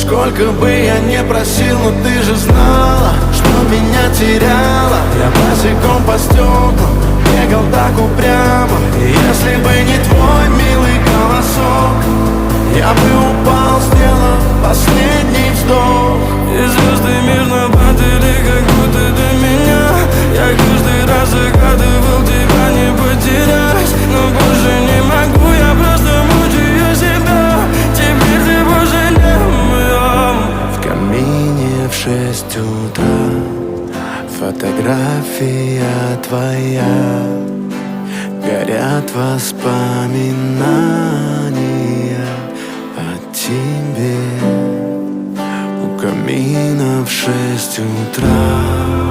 Сколько бы я не просил, но ты же знала, что меня теряла. Я босиком по стеклам бегал так упрямо. И если бы не твой милый голосок, я бы упал, сделав последний вздох. И звезды мирно падали, как будто до меня. Я каждый раз загадывал тебя не потерять, но больше не могу, я просто мучаю себя. Теперь ты пожалел. В камине в 6 утра фотография твоя, горят воспоминания о тебе. У камина в 6 утра.